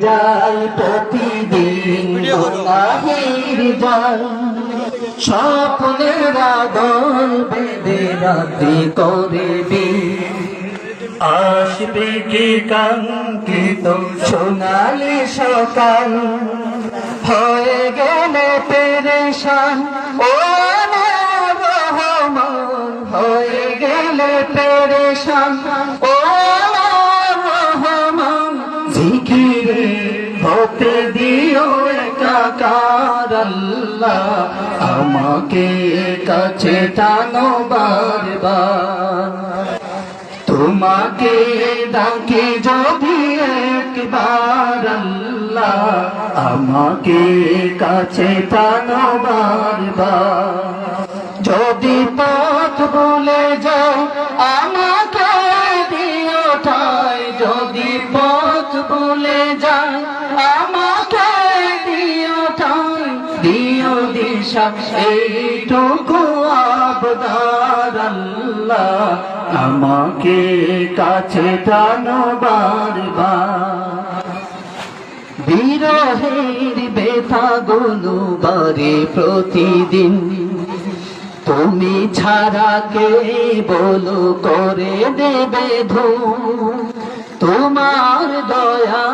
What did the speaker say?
যাই প্রতিদিন গুনাহের জাল, স্বপ্নের আদল বেঁধে রাত্রি করবি। আসবে কি কাঙ্ক্ষিত সোনালি সকাল, হয়ে গেলে পেরেশান ও রহমান, হয়ে গেলে পেরেশান ও রহমান। জিকিরে হতে দিও একাকার আল্লাহ, আমাকে কাছে টানো বারবার। তোমাকে ডাকি যদি একবার আল্লাহ, আমাকে কাছে টানো বারবার। যদি পথ ভুলে যাও আমাকে দিও ঠাই, যদি পথ ভুলে যাও আমাকে দিও ঠাই। দিও দিশা এইটুকু আবদার আল্লাহ, আমাকে কাছে টানো বারবার। বিরহের ব্যথা গুলো বারে প্রতিদিন, তুমি ছাড়া কে বলো করে দেবে ধূম। তোমার দয়া